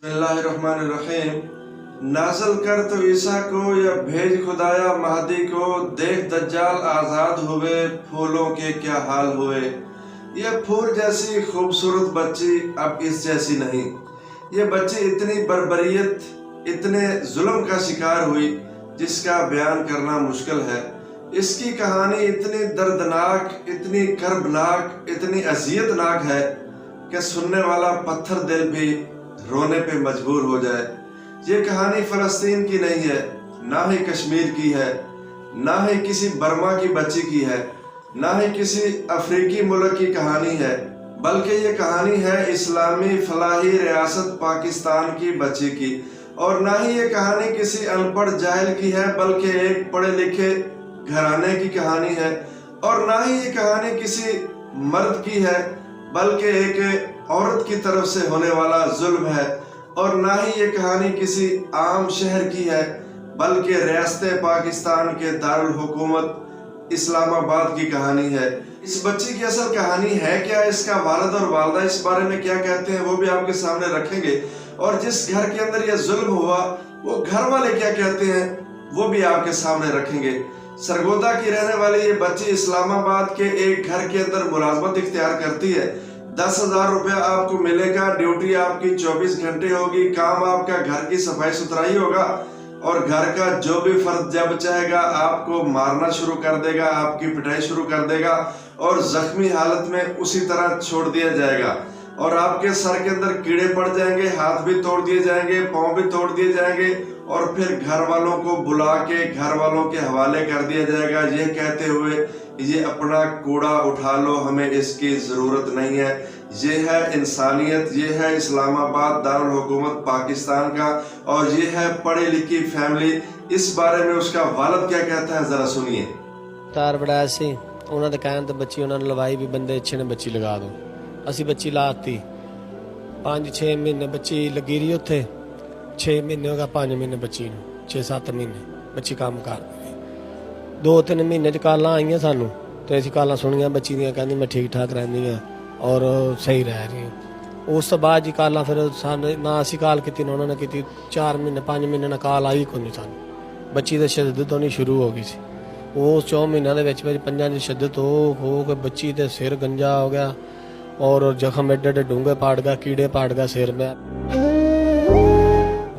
बिस्मिल्लाहिर्रहमानिर्रहीम। नाज़िल कर तो ईसा को या भेज खुदाया महदी को, देख दज्जाल आज़ाद हुए, फूलों के क्या हाल हुए। ये फूल जैसी खूबसूरत बच्ची अब इस जैसी नहीं। ये बच्ची इतनी बर्बरियत, इतने जुल्म का शिकार हुई जिसका बयान करना मुश्किल है। इसकी कहानी इतनी दर्दनाक, इतनी कर्बनाक, इतनी अज़ियतनाक है कि सुनने वाला पत्थर दिल भी रोने पे मजबूर हो जाए। ये कहानी फ़लस्तीन की नहीं है, ना ही कश्मीर की है, ना ही किसी बर्मा की बच्ची की है, ना ही किसी अफ्रीकी मुल्क की कहानी है, बल्कि ये कहानी है इस्लामी फलाही रियासत पाकिस्तान की बच्ची की। और ना ही ये कहानी किसी अनपढ़ जाहिल की है, बल्कि एक पढ़े लिखे घराने की कहानी है। और ना ही ये कहानी किसी मर्द की है, बल्कि एक औरत की तरफ से होने वाला जुल्म है। और ना ही ये कहानी किसी आम शहर की है, बल्कि रियासत पाकिस्तान के दारुल हुकूमत इस्लामाबाद की कहानी है। इस बच्ची की असल कहानी है क्या, इसका वालिद और वालिदा इस बारे में क्या कहते हैं, वो भी आपके सामने रखेंगे। और जिस घर के अंदर यह जुल्म हुआ, वो घर वाले क्या कहते हैं, वो भी आपके सामने रखेंगे। सरगोदा की रहने वाली ये बच्ची इस्लामाबाद के एक घर के अंदर मुलाजमत इख्तियार करती है। 10,000 रुपया आपको मिलेगा, ड्यूटी आपकी 24 घंटे होगी, काम आपका घर की सफाई सुथराई होगा, और घर का जो भी फर्द जब चाहेगा आपको मारना शुरू कर देगा, आपकी पिटाई शुरू कर देगा, और जख्मी हालत में उसी तरह छोड़ दिया जाएगा। और आपके सर के अंदर कीड़े पड़ जाएंगे, हाथ भी तोड़ दिए जाएंगे, पाँव भी तोड़ दिए जाएंगे, और फिर घर वालों को बुला के घर वालों के हवाले कर दिया जाएगा, ये कहते हुए ये अपना कूड़ा उठा लो, हमें इसकी ज़रूरत नहीं है। ये है इंसानियत, ये है इस्लामाबाद दारुल हुकूमत पाकिस्तान का, और ये है पढ़ी लिखी फैमिली। इस बारे में उसका वालिद क्या कहता है, ज़रा सुनिए। तार बड़ा सी उन्होंने तो कहन तो बच्ची उन्होंने लवाई भी, बंदे अच्छे ने बच्ची लगा दो। असी बच्ची लाती 5-6 महीने बच्ची लगी रही उत्थे, 6 महीने हो गया 5 महीने बच्ची नूं, 6-7 महीने बच्ची काम कर 2-3 महीने च कालां आईयां सानू, तो असीं कालां सुनियां बच्ची दियां, कहंदी मैं ठीक ठाक रहंदी हां और सही रह रही हूं। उस तो बाद जी कालां फिर सानू ना असीं काल कीती ना उन्होंने कीती, 4 महीने 5 महीने ना काल आई कोई नहीं सानू। बच्ची दा शद्दत होनी शुरू हो गई सी। उस 4 महीनों दे विच 5 दी शद्दत हो के बच्ची दे सिर गंजा हो गया, और जख्म एडे एडे डूंगे पाट गया, कीड़े पाट गया सिर में,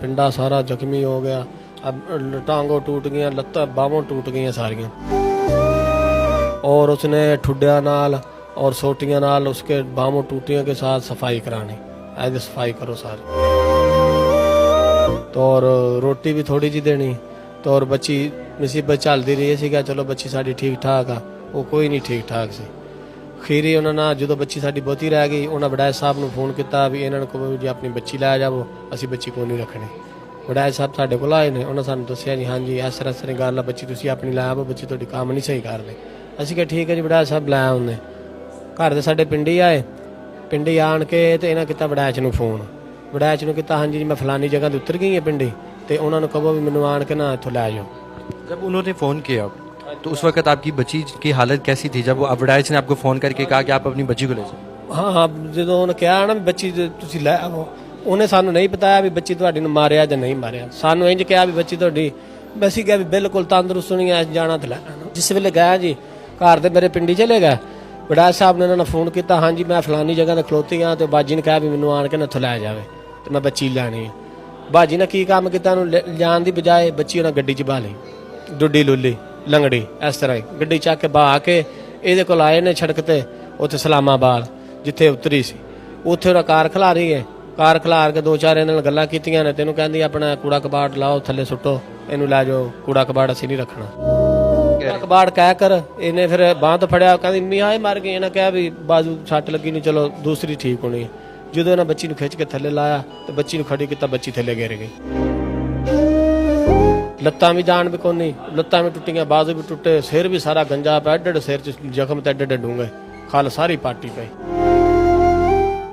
पिंडा सारा जख्मी हो गया, अब टांगों टूट गई, लत्तां बाहों टूट गई सारियां, और उसने ठुड्डिया नाल और सोटियां नाल उसके बाहों टूटियों के साथ सफाई करानी, ऐसे सफाई करो सारी, तो और रोटी भी थोड़ी जी देनी, तो और बच्ची मुसीबत चलती रही सी, क्या चलो बच्ची साडी ठीक ठाक आ, वो कोई नहीं ठीक ठाक सी। खीरी उन्होंने जो बच्ची साडी बहुती रह गई, उन्होंने वड़ैच साहब ने फोन किया भी इन्होंने को जी अपनी बच्ची लै जाओ, असी बच्ची को नहीं रखनी। वड़ैच साहब साढ़े को आए ने, उन्होंने सानू दस्सिया जी हाँ जी इस तरह गल है, बच्ची तुसीं अपनी लै आओ, बच्ची तुहाडी काम नहीं सही कर रही। असीं कहा ठीक है जी, वड़ैच साहब लै आउंदे। घर दे साडे पिंडी आए, पिंडी आण के ते इन्हां कीता वड़ैच नूं फोन, वड़ैच नूं कीता हाँ जी मैं फलानी जगह ते उतर गई है पिंडी, ते उन्होंने कहो भी मैनूं आण के ना इत्थों लै जाओ। जब उन्होंने फ़ोन किया तो उस वक्त आपकी बच्ची की हालत कैसी थी, जब वो वड़ैच ने आपको फ़ोन करके कहा कि आप अपनी बच्ची को ले जाओ? हाँ हाँ, जो उन्हें कहा ना बच्ची तुसीं लै आओ, उन्हें सानू नहीं बताया भी बच्ची तुहाडी नूं मारिया जां नहीं मारिया, सानू इंज कहा भी बच्ची तुहाडी, असीं कहा भी बिल्कुल तंदरुस्त नहीं है, जाना तो लैना। जिस वेले गया जी घर दे मेरे पिंडी चले गए, वड़ैच साहब ने उन्होंने फोन किया हाँ जी मैं फलानी जगह ते खलोती हाँ, तो बाजी ने कहा भी मैनूं आण के ना इत्थों लै जावे, तो मैं बच्ची लैनी है। बाजी ने की काम किया, जान की बजाए बच्ची उन्हें गड्डी च बहा ली, डुड्डी लुल्ली लंगड़ी इस तरह ही गड्डी चक के बहा के ये कोल आए ने सड़क ते, उत्थे इस्लामाबाद जिथे उतरी सी, उत्थे उन्हें कार खिलारी है, कार खिलार के 2-4 इन्होंने गल्लां कीतियां ने, तेनों कहंदी अपना कूड़ा कबाड़ लाओ थले सुट्टो, इनू लै जाओ, कूड़ा कबाड़ असीं नहीं रखना। कूड़ा कबाड़ कह कर इन्हें फिर बांह तो फड़िया, कहंदी मियाँ मर गई, इन्हें कहा भी बाजू सट लगी नहीं, चलो दूसरी ठीक होनी है। जो इन्हें बच्ची नूं खिंच के थले लाया तो बच्ची नूं खड़ी किया, बच्ची थले गिर गई, लत्तां भी जान भी कोई नहीं, लत्तां भी टुटियां, बाजू भी टुटे, सिर भी सारा गंजा पिया, एडे सिर च जख्म ते एडे डूंगे, खल सारी पाटी पई।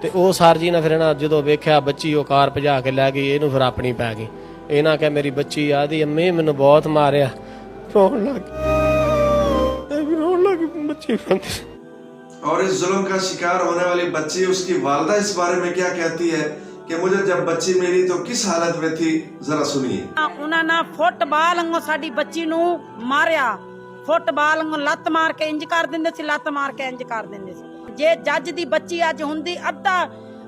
ते ओ सर जी ने फिर ना जो वेख्या बच्ची वो कार भजा के लै गई, इनू फिर अपनी पै गई। इन्हां कहा मेरी बच्ची आदि अम्मी मैनू बहुत मारिया, रोन लग बच्ची। और इस जुल्म का शिकार होने वाली बच्ची, उसकी वालिदा इस बारे में क्या कहती है कि मुझे जब बच्ची मिली तो किस हालत में थी, जरा सुनिए। ਉਹਨਾਂ ਨੇ ਫੁੱਟਬਾਲ ਵਾਂਗੂ ਸਾਡੀ ਬੱਚੀ ਨੂੰ ਮਾਰਿਆ, ਫੁੱਟਬਾਲ ਵਾਂਗੂ ਲੱਤ ਮਾਰ ਕੇ ਇੰਜ ਕਰ ਦਿੰਦੇ ਸੀ, ਲੱਤ ਮਾਰ ਕੇ ਇੰਜ ਕਰ ਦਿੰਦੇ ਸੀ। ਜੇ ਜੱਜ ਦੀ ਬੱਚੀ ਅੱਜ ਹੁੰਦੀ, ਅੱਧਾ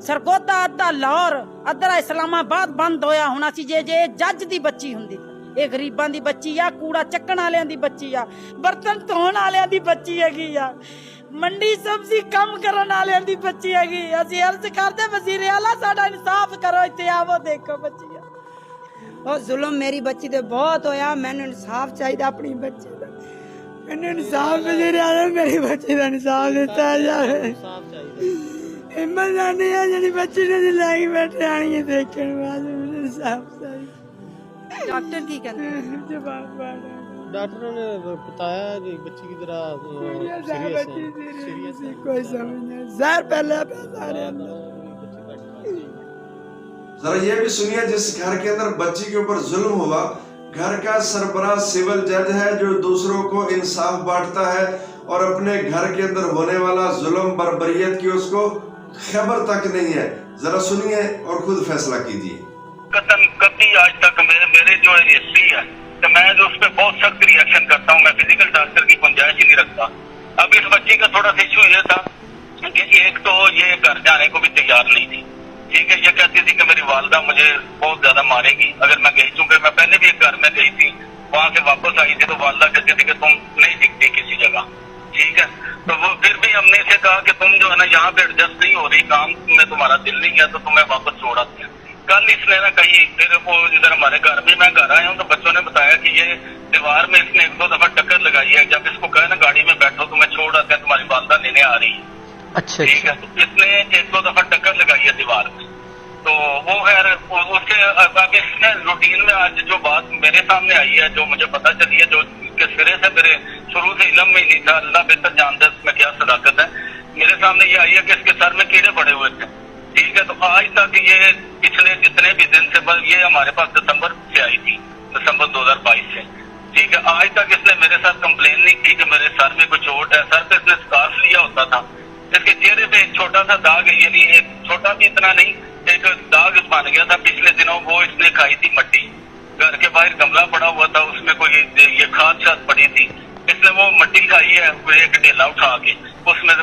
ਸਰਗੋਦਾ, ਅੱਧਾ ਲਾਹੌਰ, ਅੱਧਾ ਇਸਲਾਮਾਬਾਦ ਬੰਦ ਹੋਇਆ ਹੋਣਾ ਸੀ ਜੇ ਜੱਜ ਦੀ ਬੱਚੀ ਹੁੰਦੀ। ਇਹ ਗਰੀਬਾਂ ਦੀ ਬੱਚੀ ਆ, ਕੂੜਾ ਚੱਕਣ ਵਾਲਿਆਂ ਦੀ ਬੱਚੀ ਆ, ਬਰਤਨ ਧੋਣ ਵਾਲਿਆਂ ਦੀ ਬੱਚੀ ਹੈਗੀ ਆ, ਮੰਡੀ ਸਬਜ਼ੀ ਕੰਮ ਕਰਨ ਵਾਲਿਆਂ ਦੀ ਬੱਚੀ ਹੈਗੀ। ਅਸੀਂ ਅਰਜ਼ ਕਰਦੇ ਵਜ਼ੀਰ ਆਲਾ ਸਾਡਾ ਇਨਸਾਫ ਕਰੋ, ਇੱਥੇ ਆਵੋ ਦੇਖੋ ਬੱਚੀ ਆ। ਉਹ ਜ਼ੁਲਮ ਮੇਰੀ ਬੱਚੀ ਤੇ ਬਹੁਤ ਹੋਇਆ, ਮੈਨੂੰ ਇਨਸਾਫ ਚਾਹੀਦਾ ਆਪਣੀ ਬੱਚੀ ਦਾ। ਮੈਨੂੰ ਇਨਸਾਫ ਵਜ਼ੀਰ ਆਲਾ ਮੇਰੀ ਬੱਚੀ ਦਾ ਇਨਸਾਫ ਦਿੱਤਾ ਜਾਵੇ। ਹਿੰਮਤ ਨਹੀਂ ਆ ਜਿਹੜੀ ਬੱਚੀ ਨੂੰ ਲੈ ਕੇ ਬੈਠੇ ਆਣੀਏ ਦੇਖਣ ਬਾਅਦ ਮੈਨੂੰ ਇਨਸਾਫ ਚਾਹੀਦਾ। ਡਾਕਟਰ ਕੀ ਕਹਿੰਦੇ? ਜਵਾਬ ਬਾੜਾ डॉक्टरों ने बताया कि बच्ची की तरह सीरियस है, कोई समझ नहीं, जहर पहले सारे जरा ये भी सुनिए, जिस घर के अंदर बच्ची के ऊपर जुल्म हुआ, घर का सरबराह सिविल जज है जो दूसरों को इंसाफ बांटता है और अपने घर के अंदर होने वाला जुल्म बर्बरियत की उसको खबर तक नहीं है। जरा सुनिए और खुद फैसला कीजिए। कभी आज तक मेरे जो हिस्ट्री है तो मैं जो उस पर बहुत सख्त रिएक्शन करता हूँ, मैं फिजिकल टॉर्चर की गुंजाइश ही नहीं रखता। अब इस बच्ची का थोड़ा सा इशू ये था कि एक तो ये घर जाने को भी तैयार नहीं थी, ठीक है। ये कहती थी कि मेरी वालदा मुझे बहुत ज्यादा मारेगी अगर मैं गई, चूंकि मैं पहले भी एक घर में गई थी, वहां से वापस आई थी तो वालदा कहती थी कि तुम नहीं दिखती किसी जगह, ठीक है। तो वो फिर भी हमने इसे कहा कि तुम जो है ना यहाँ पे एडजस्ट नहीं हो रही, काम में तुम्हारा दिल नहीं है तो तुम्हें वापस छोड़ आते हैं। कल इसने ना कहीं फिर वो इधर हमारे घर भी मैं घर आया हूँ तो बच्चों ने बताया कि ये दीवार में इसने 1-2 दफा टक्कर लगाई है। जब इसको कहे ना गाड़ी में बैठो तुम्हें छोड़ आते हैं, तुम्हारी वालदा लेने आ रही है, अच्छा ठीक है। तो इसने 1-2 दफा टक्कर लगाई है दीवार में। तो वो खैर उससे अब इसने रूटीन में आज जो बात मेरे सामने आई है, जो मुझे पता चली है, जो किस सिरे से मेरे शुरू से इल्म में ही नहीं था, अल्लाह बेहतर जानता है इसमें क्या सदाकत है, मेरे सामने ये आई है कि इसके सर में कीड़े पड़े हुए थे, ठीक है। तो आज तक ये पिछले जितने भी दिन से, ये हमारे पास दिसंबर से आई थी, दिसंबर 2022 से, ठीक है। आज तक इसने मेरे साथ कंप्लेन नहीं की कि मेरे सर में कोई चोट है। सर पे इसने स्कार्फ लिया होता था, इसके चेहरे पे एक छोटा सा दाग, यानी एक छोटा भी इतना नहीं, एक दाग बन गया था पिछले दिनों। वो इसने खाई थी मट्टी, घर के बाहर गमला पड़ा हुआ था उसमें कोई ये खाद शाद पड़ी थी, इसने वो मट्टी खाई है एक ढेला उठा के उसमें।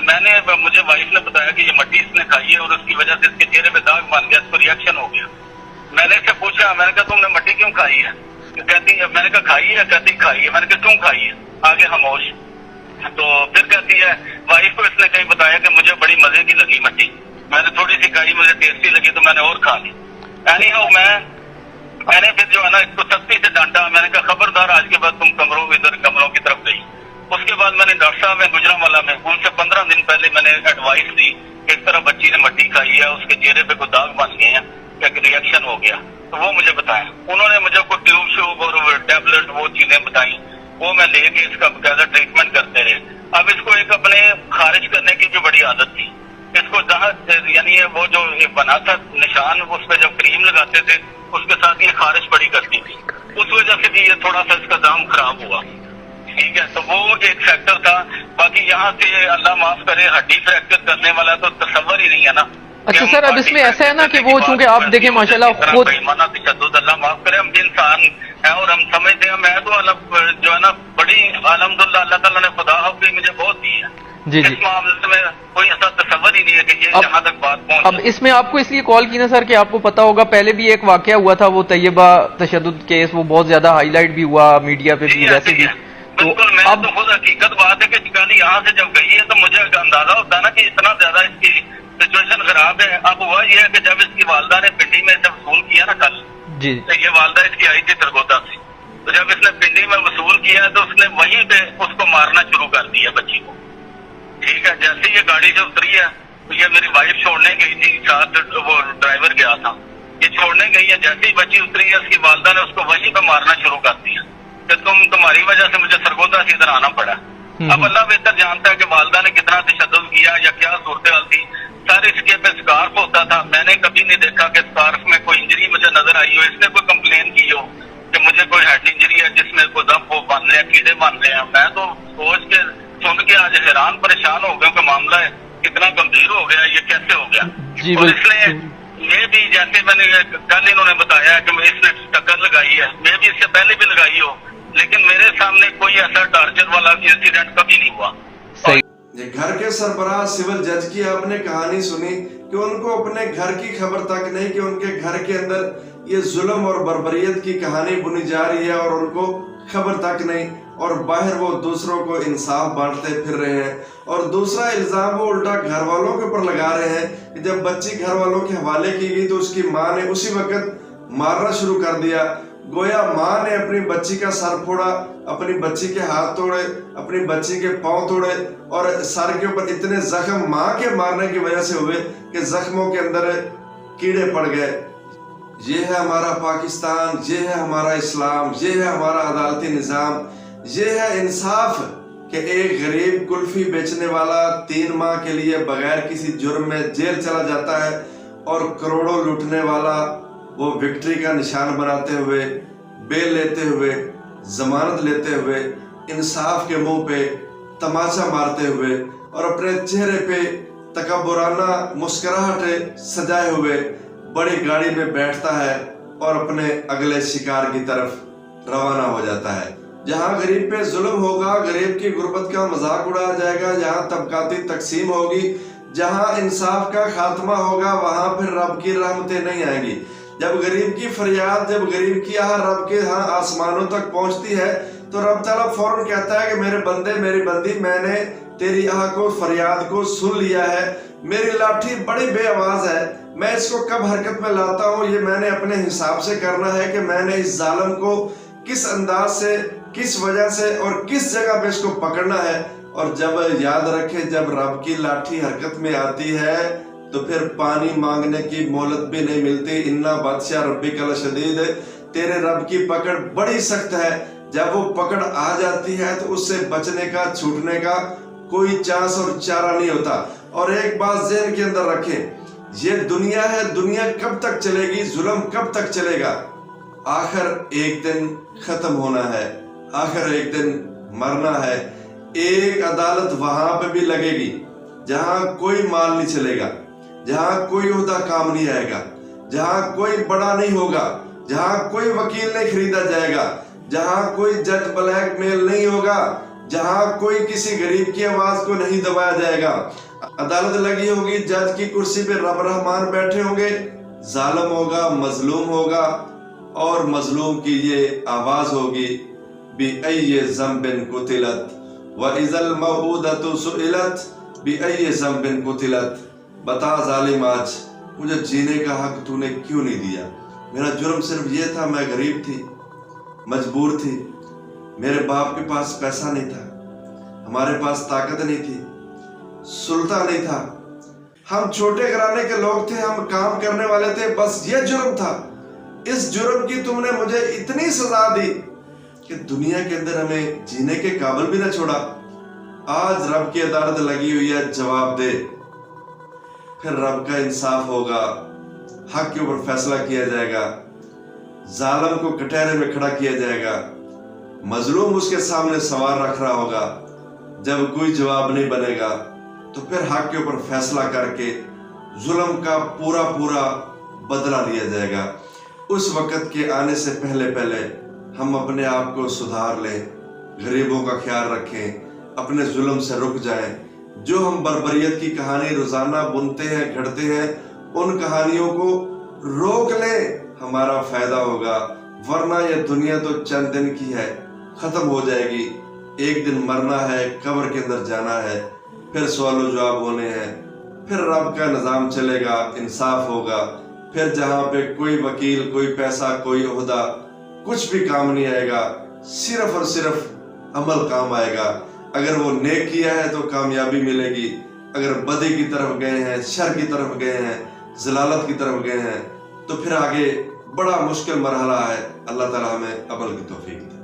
मुझे वाइफ ने बताया कि ये मट्टी इसने खाई है और उसकी वजह से इसके चेहरे पे दाग बन गया, इसको रिएक्शन हो गया। मैंने इससे पूछा, मैंने कहा तुमने मट्टी क्यों खाई है? कहती है, मैंने कहा खाई है, कहती खाई है। मैंने कहा क्यों खाई है? आगे खामोश। तो फिर कहती है वाइफ को इसने कहीं बताया कि मुझे बड़ी मजे की लगी मट्टी, मैंने थोड़ी सी खाई, मुझे टेस्टी लगी तो मैंने और खा ली। एनी हाउ मैंने फिर जो है ना इसको सख्ती से डांटा, मैंने कहा खबरदार आज के बाद तुम कमरों की तरफ गई। उसके बाद मैंने डॉक्टर साहब में गुजरांवाला में उनसे 15 दिन पहले मैंने एडवाइस ली, इस तरह बच्ची ने मट्टी खाई है, उसके चेहरे पे कोई दाग बन गए हैं, एक रिएक्शन हो गया। तो वो मुझे बताया, उन्होंने मुझे कोई ट्यूब श्यूब और टैबलेट वो चीजें बताई, वो मैं लेके इसका बकायदा ट्रीटमेंट करते रहे। अब इसको एक अपने खारिज करने की भी बड़ी आदत थी, इसको जहाँ यानी वो जो बना था निशान, उस पर जब क्रीम लगाते थे उसके साथ ये खारिज बड़ी करती थी, उस वजह से भी ये थोड़ा सा इसका दाम खराब हुआ, ठीक है। तो वो एक फैक्टर था। बाकी यहाँ से अल्लाह माफ करे हड्डी फ्रैक्चर करने वाला तो तसव्वुर ही नहीं है ना। अच्छा सर, अब इसमें ऐसा है ना कि वो चूंकि आप देखें माशाल्लाह खुद अल्लाह माफ करे, हम भी इंसान है और हम समझते हैं। मैं तो जो है ना बड़ी अल्हम्दुलिल्लाह अल्लाह ताला ने खुदा भी मुझे बहुत दी है जी। इस मामले में कोई ऐसा तसव्वुर ही नहीं है कि ये यहाँ तक बात पहुंच। अब इसमें आपको इसलिए कॉल की ना सर कि आपको पता होगा पहले भी एक वाकया हुआ था, वो तैयबा तशद्दुद केस, वो बहुत ज्यादा हाईलाइट भी हुआ मीडिया पे भी, वैसे भी। बिल्कुल, मैं तो खुद हकीकत बात है कि कल यहाँ से जब गई है तो मुझे अंदाजा होता है ना कि इतना ज्यादा इसकी सिचुएशन खराब है। अब हुआ ये है कि जब इसकी वालदा ने पिंडी में जब वसूल किया ना कल जी, तो ये वालदा इसकी आई थी सरगोदा से, तो जब इसने पिंडी में वसूल किया तो उसने वहीं पे उसको मारना शुरू कर दिया बच्ची को, ठीक है। जैसे ये गाड़ी से उतरी है तो ये मेरी वाइफ छोड़ने गई थी, साथ वो ड्राइवर गया था, ये छोड़ने गई है, जैसे ही बच्ची उतरी है उसकी वालदा ने उसको वहीं पे मारना शुरू कर दिया कि तुम्हारी वजह से मुझे सरगोदा से इधर आना पड़ा। अब अल्लाह बेहतर जानता है कि वालदा ने कितना तशद्दुद किया या क्या सूरत हाल थी। सारे इसके पे स्कार्फ होता था, मैंने कभी नहीं देखा कि स्कार्फ में कोई इंजरी मुझे नजर आई हो, इसने कोई कंप्लेन की हो कि मुझे कोई हेड इंजरी है जिसमें कोई दम वो बन रहे हैं, कीड़े बन रहे हैं। मैं तो सोच के सुन के आज हैरान परेशान हो गया कि मामला है कितना गंभीर हो गया, ये कैसे हो गया। जी और इसलिए मैं भी जैसे मैंने कल इन्होंने बताया कि इसने टक्कर लगाई है, मैं भी इससे पहले भी लगाई हो, लेकिन मेरे सामने कोई ऐसा टार्चर वाला इंसिडेंट कभी नहीं हुआ। ये घर के सरबराह सिविल जज की आपने कहानी सुनी कि उनको अपने घर की खबर तक नहीं कि उनके घर के अंदर ये जुल्म और बर्बरियत की कहानी बुनी जा रही है और उनको खबर तक नहीं, और बाहर वो दूसरों को इंसाफ बांटते फिर रहे हैं। और दूसरा इल्जाम वो उल्टा घर वालों के ऊपर लगा रहे हैं कि जब बच्ची घर वालों के हवाले की गई तो उसकी माँ ने उसी वक्त मारना शुरू कर दिया। गोया माँ ने अपनी बच्ची का सर फोड़ा, अपनी बच्ची के हाथ तोड़े, अपनी बच्ची के पांव तोड़े, और सर के ऊपर इतने जख्म माँ के मारने की वजह से हुए कि जख्मों के अंदर कीड़े पड़ गए। ये है हमारा पाकिस्तान, ये है हमारा इस्लाम, ये है हमारा अदालती निज़ाम, ये है इंसाफ कि एक गरीब कुल्फी बेचने वाला 3 माह के लिए बगैर किसी जुर्म में जेल चला जाता है, और करोड़ों लूटने वाला वो विक्ट्री का निशान बनाते हुए, बेल लेते हुए, जमानत लेते हुए, इंसाफ के मुंह पे तमाचा मारते हुए और अपने चेहरे पे तकब्बुराना मुस्कुराहट सजाए हुए बड़ी गाड़ी में बैठता है और अपने अगले शिकार की तरफ रवाना हो जाता है। जहाँ गरीब पे जुल्म होगा, गरीब की गुर्बत का मजाक उड़ाया जाएगा, जहाँ तबकाती तकसीम होगी, जहाँ इंसाफ का खात्मा होगा, वहाँ फिर रब की रहमतें नहीं आएंगी। जब गरीब की फरियाद, जब गरीब की आह रब के यहाँ आसमानों तक पहुँचती है तो रब ताला फौरन कहता है कि मेरे बंदे, मेरी बंदी, मैंने तेरी आह को, फरियाद को सुन लिया है। मेरी लाठी बड़ी बेआवाज है, मैं इसको कब हरकत में लाता हूँ ये मैंने अपने हिसाब से करना है कि मैंने इस जालिम को किस अंदाज से, किस वजह से और किस जगह पे इसको पकड़ना है। और जब याद रखे, जब रब की लाठी हरकत में आती है तो फिर पानी मांगने की मोहलत भी नहीं मिलती। इन्ना बादशाह रब्बी कल शदीद, तेरे रब की पकड़ बड़ी सख्त है। जब वो पकड़ आ जाती है तो उससे बचने का, छूटने का कोई चांस और चारा नहीं होता। और एक बात ज़हन के अंदर रखें, ये दुनिया है, दुनिया कब तक चलेगी, जुल्म कब तक चलेगा? आखिर एक दिन खत्म होना है, आखिर एक दिन मरना है। एक अदालत वहां पे भी लगेगी जहां कोई माल नहीं चलेगा, जहां कोई ओहदा काम नहीं आएगा, जहां कोई बड़ा नहीं होगा, जहां कोई वकील नहीं खरीदा जाएगा, जहां कोई जज ब्लैकमेल नहीं होगा, जहां कोई किसी गरीब की आवाज को नहीं दबाया जाएगा। अदालत लगी होगी, जज की कुर्सी पे रब रहमान बैठे होंगे, जालिम होगा, मजलूम होगा, और मजलूम की ये आवाज होगी, बिअय्यि ज़ंबिन कुतिलत व इज़ल मऊदतु सुइलत बिअय्यि ज़ंबिन कुतिलत। बता जालिम, आज मुझे जीने का हक तूने क्यों नहीं दिया? मेरा जुर्म सिर्फ ये था, मैं गरीब थी, मजबूर थी, मेरे बाप के पास पैसा नहीं था, हमारे पास ताकत नहीं थी, सुल्तान नहीं था, हम छोटे घराने के लोग थे, हम काम करने वाले थे, बस ये जुर्म था। इस जुर्म की तुमने मुझे इतनी सजा दी कि दुनिया के अंदर हमें जीने के काबिल भी न छोड़ा। आज रब की अदालत लगी हुई है, जवाब दे, फिर रब का इंसाफ होगा, हक के ऊपर फैसला किया जाएगा, जालिम को कटहरे में खड़ा किया जाएगा, मजलूम उसके सामने सवाल रख रहा होगा। जब कोई जवाब नहीं बनेगा तो फिर हक के ऊपर फैसला करके जुल्म का पूरा पूरा बदला लिया जाएगा। उस वक़्त के आने से पहले पहले हम अपने आप को सुधार लें, गरीबों का ख्याल रखें, अपने जुल्म से रुक जाएं। जो हम बर्बरियत की कहानी रोजाना बुनते हैं, घड़ते हैं, उन कहानियों को रोक लें, हमारा फायदा होगा। वरना यह दुनिया तो चंद दिन की है, खत्म हो जाएगी। एक दिन मरना है, कब्र के अंदर जाना है, फिर सवाल जवाब होने हैं, फिर रब का निज़ाम चलेगा, इंसाफ होगा। फिर जहाँ पे कोई वकील, कोई पैसा, कोई ओहदा, कुछ भी काम नहीं आएगा, सिर्फ और सिर्फ अमल काम आएगा। अगर वो नेक किया है तो कामयाबी मिलेगी, अगर बदी की तरफ गए हैं, शर की तरफ गए हैं, जलालत की तरफ गए हैं, तो फिर आगे बड़ा मुश्किल मरहला है। अल्लाह ताला हमें अमल की तौफीक दे।